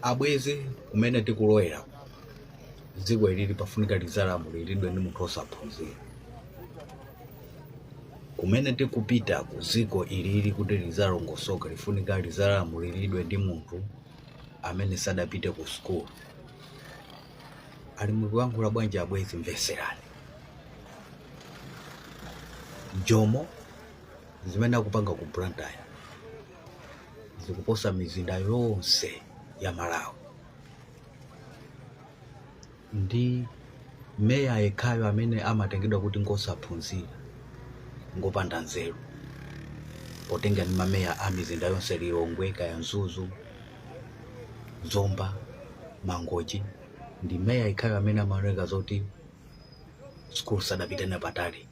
abwezi kumene tikulowera dziko ilili pafunika lizalamulilidwe ndi munthu osaphunzira. Kumene tikupita ku dziko ilili kuti lizalongosoka lifunika lizalamulilidwe ndi munthu amene sadapite ku school. Ali mukuyankhula bwanji abwezi? Mveserani. Jomo zimene akupanga ku Blantyre zikuposa mizinda yonse ya Malawi. Ndi meya yekhayo amene amatengedwa kuti ngosaphunzira, ngopanda nzeru, potenga ndi mameya a mizinda yonse Lilongwe, Kayanzuzu, Zomba, Mangochi. Ndi meya yekhayo amene amaoneka zoti school sadapite napatali.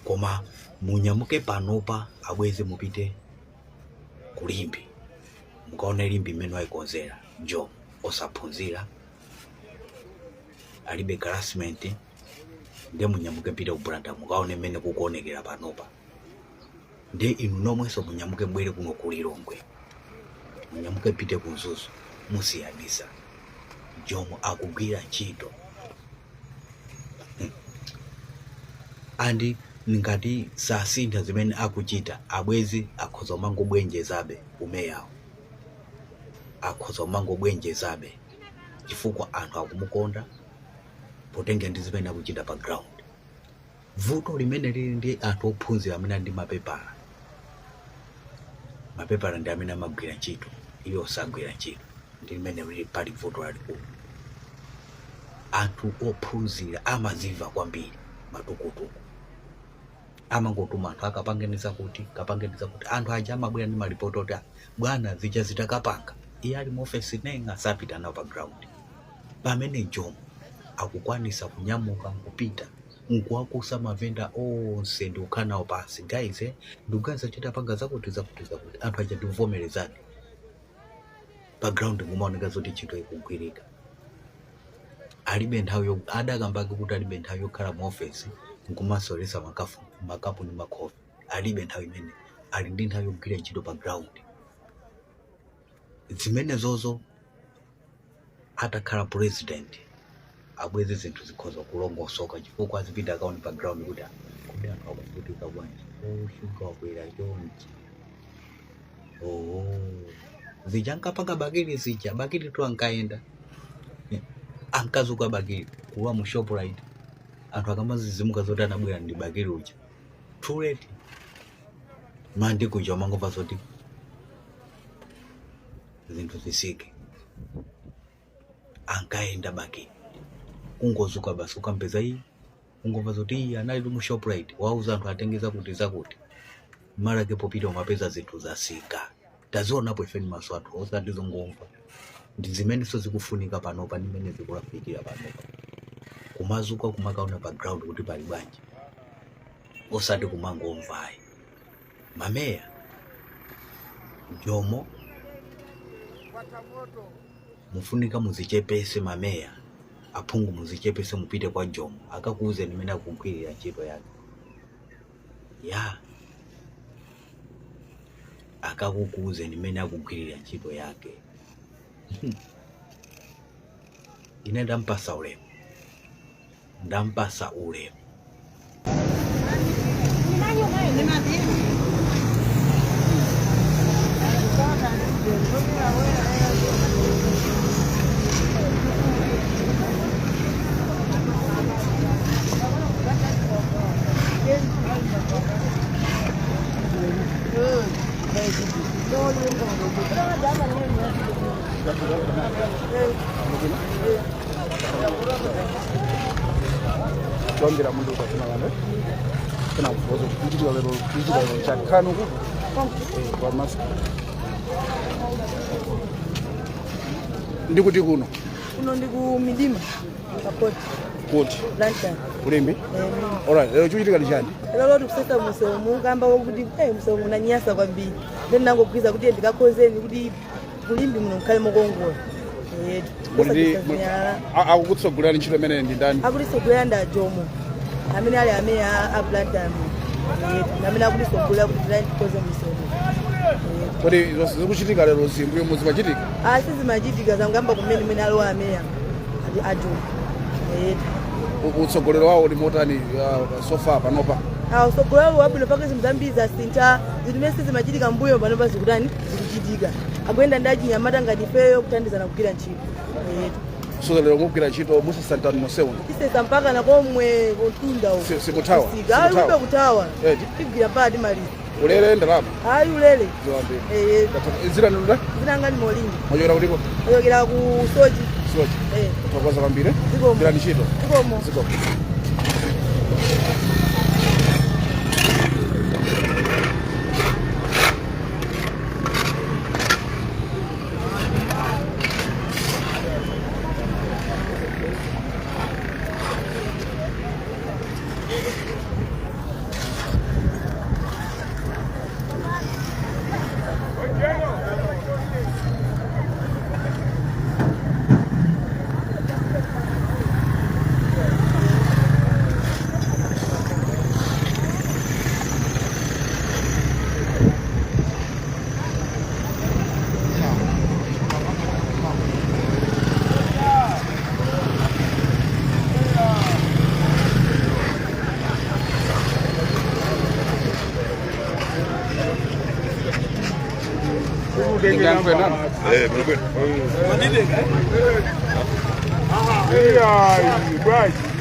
Koma munyamuke panopa abwezi mupite kulimbi, mukaone limbi mmene wayikonzera. Jomo osaphunzira, alibe harassment, ndiye munyamuke pite ku Blantyre mukaone mmene kukuonekera panopa. Ndiye inu nomwenso munyamuke bwere kuno ku Lilongwe, munyamuke pite ku Nzuzu, musiyabisa. Jomo akugwira ntchito. Andi ngati sasintha zimene akuchita, abwezi akhoza mangobwenjezabe umeyawo, akhoza mangobwenjezabe chifukwa anthu akumukonda potenga ndi zimene akuchita pa ground. Vuto limene lili ndi anthu ophunzira amene ndi mapepala. Mapepala ndi amene amagwira ntchito, iyo osagwira ntchito, ndi limene lili pali vuto lalikulu. Anthu ophunzira amaziva kwambiri matukutuku, amangotuma anthu akapanganiza kuti anthu aja amabwera ndi malipoti oti bwana zija zitakapanga. Iye ali mu ofesi nenga sapita nawo pa ground. Pamene Jomo akukwanisa kunyamuka kupita nkuwakusa mavenda onse ndi kukhala nawo pansi. Guys, ndikuganiza chita panga zakuti anthu aja ndivomerezani. Pa ground mumaoneka zoti ntchito ikugwirika. Alibe nthawi adakambake kuti alibe nthawi yokhala mu ofesi nkumasolesa makapu ndi makhofi. Alibe nthawi imene, ali ndi nthawi yogwira ntchito pa ground. Zimene zozo atakhala president abwezi zinthu zikhoza kulongosoka chifukwa azipita akaone pa ground kuti kodi anthu akuvutika bwanji, shuga wakwera chonchi. Zija nkapanga bakili zija, bakili tu ankaenda ankazuka bakili kuwa mu Shoprite, anthu akamazizimuka zoti anabwera ndi bakili uja too late. Mandi kuja mangova zoti zinthu zisike, ankaenda bakili kungozuka basi ukampeza iyi ungova zoti anali mu Shoprite wauza anthu atengeza kuti zakuti mara kepopita umapeza zinthu zasika. Tazionapo ife ni maso athu osati zongomva. Ndi zimene so zikufunika panopa ndi mmene zikulafikira panopa. Kumazuka kumakaona pa ground kuti pali bwanji, osati kumangomvayi. Mameya Jomo mufunika muzichepese, mameya aphungu muzichepese, mupite kwa Jomo akakuuze nimene akugwirira ntchito yake. Akakuuze nimene akugwirira ntchito yake. Ine ndampasa ulemu. Longera mundu ukafuna vana kana kufoza kuchitira lero chakano kwa mask ndikuti kuno ndiku midima kapoti kuti Blantyre kulembe. Alright, lero chuchitika lichani? lero tikusesa musemu kamba wokuti musemu unanyasa kwambiri, then nangokwiza kuti ndikakhozeni kuti kulimbi muno mkhale mokongola. Akukutsogolera ntchito imene ndi ndani? Akutisogolera nda Jomo amene ali ameya a Blantyre amene akutisogolera kuti tikoze musemu. kodi zikuchitika lero zimbuyo muzimachitika sizimachitika zangamba kumene alowa ameya atu utsogolero wawo ndi motani sofa panopa usogolero wabwino pake zimzambiza sintha zinthu mene sizimachitika mbuyo panopa zikutani zikuchitika akuyenda ndi achinyamata ngati ifeyo kuthandizana kugwira ntchito so lero mugwira ntchito musasantani monsewu tisesa mpaka nakomwe kotunda simutawa ube kutawa tigwira mpaka timaliza ulele ndalama hayi ulele zina nunda zinangani molindi mwachokera kuliko mwachokera ku soji tokwaza kwambiri gwira ntchito zikomo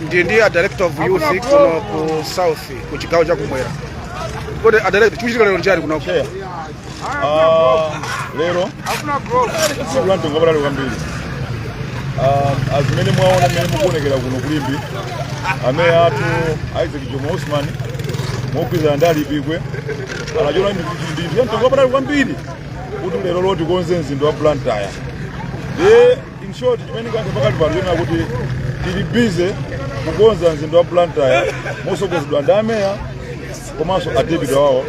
ndiye director of youth kuno ku south ku chigawo cha kumwera kodi director chikuchitika lero njani kuno lero sikulante ngobalale kwambiri azimene mwaona mmene mukuonekera kuno kulimbi ameya athu Isaac Jomo Osman mokwiza ndi alipikwe anachola ndi ngobalale kwambiri kuti lero loti konze mzinda wa Blantyre in short chimene kanthu pakati pano yena kuti tili busy kukonza mzinda wa Blantyre mosogozedwa ndi ameya komanso adebita wawo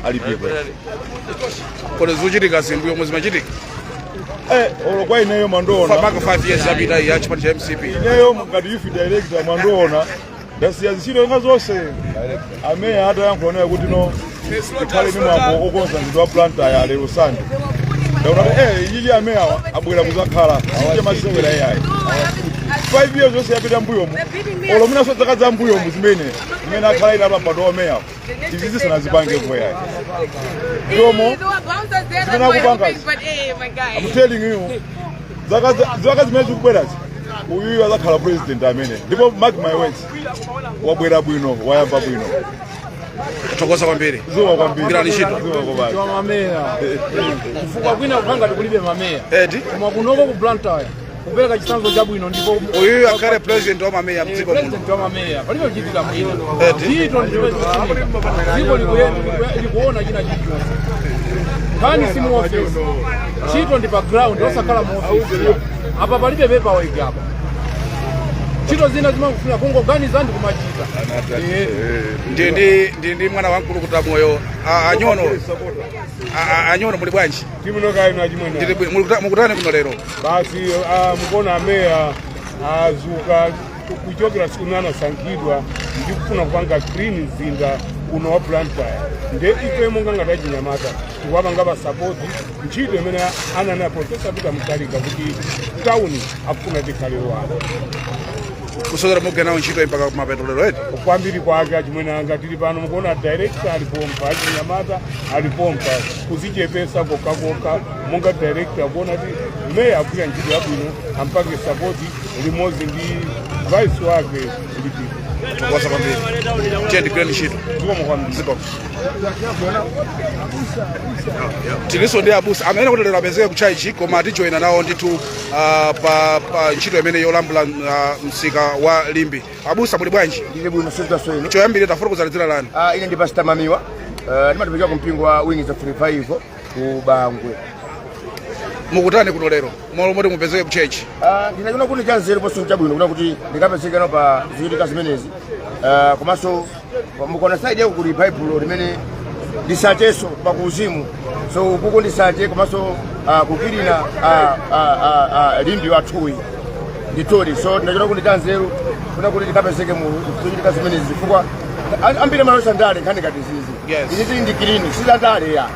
alipikwe kodi zikuchitika zimbuyo muzimachitika olo kwa ineyo mandoona maka 5 years yapita ya chipani cha MCP ineyo ngati youth director mandoona ndasiya zintchito nga zonse ameya atayankhulaonera kuti no ikhale ni mwambo okonza mzinda wa Blantyre lero sande ndaona ichi ameya abwera kuzakhala sije masewera yayi 5 years zonse yapita mbuyomu olo munaso zaka za mbuyomu zimene akhala ina pambado ameya izi sanazipange kwa yayi yomo zimene akupanga I'm telling you zaka zimene zikubwerazi uyu azakhala president amene ndipo mark my words wabwera bwino wayamba bwino tokoza kwambiri zuwa kwambiri ngira nishito kwa mameya kufuka kwina kupanga tikulibe mameya koma kunoko ku Blantyre kupereka chitsanzo chabwino ndipo uyu akhale president wa mameya mdziko muno president wa mameya palibe kuchitika mwina chito ndiwe dziko likuona china chito kani simu office chito ndi pa ground osakhala mu office apa palibe paperwork apa chito zina zimafuna kungoganiza ndi kumachita ndi mwana wankulu kuti moyo anyono muli bwanji timuno kaino achimwena mukutane kuno lero basi mukuona ameya azuka kuchokera siku imene anasankhidwa ndi kufuna kupanga clean mzinda uno wa Blantyre nde ife monga ngati achinyamata tikuwapanga pasapoti ntchito imene anana Profesa Peter Mutharika kuti tawuni akufuna tikhale wano kusokera mugena ntchito mpaka kumapeto lero eti kwambiri kwake achimwene anga tili pano mukuona director alipompa achinyamata alipompa kuzichepesa kokakoka monga director kuona kuti meya agwira ntchito yabwino ampake sapoti limodzi ndi vice wake Lipikwe tokoza kwambiri chendi grand ntchito ziko tiliso ndi abusa amene kuti lero apezeke kuchaichi koma tijoyina nawo ndithu pa ntchito imene yolambula msika wa Limbi. Abusa muli bwanji? Ndili bwino sasa sweno. Choyambire tafotokozana dzina lanu. Ine ndi Pastor Mamiwa. Ndimatipeka ku mpingo wa Wings of Revival ku Bangwe. Mukutane kuno lero. Malo moti mupezeke ku church. Ndinachona kuti chanzero poso chabwino kuna kuti ndikapezeka no pa ziwitika zimenezi. Komanso mukona side yako kuli Bible limene lisacheso pa kuzimu. So kuko ndisache komanso kukirina Limbi wathuyi. Nditori so ndinachona kuti chanzero kuna kuti ndikapezeke mu ziwitika zimenezi chifukwa ambire malo sandale nkhani ngati zizi izi ndi kilini sizandale ya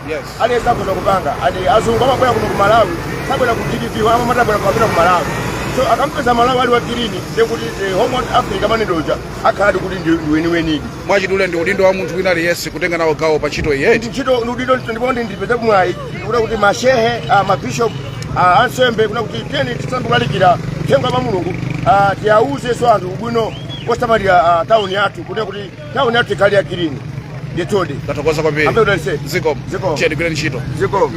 aliyense akhoza kupanga adi azungu amabwera kuno ku Malawi sabwera ku GDP amatabwera kupita ku Malawi so akampeza Malawi ali wa kilini ndekuti home Africa manedoja akhala kuti ndi weniwenidi mwachidule ndi udindo wa munthu wina aliyense kutenga nawo gawo pa ntchito iyi ntchito ndi udindo ndipo ndipeze kumwayi kuti mashehe mabishop ansembe kuna kuti teni tisandulalikira mthenga wa Mulungu tiyauze so anthu ubwino kosamalira tauni yathu kuti tauni yathu ikhale ya kilini nditodi tathokoza kwambiri ambe udalise zikomo zikomo chedi gwirani ntchito zikomo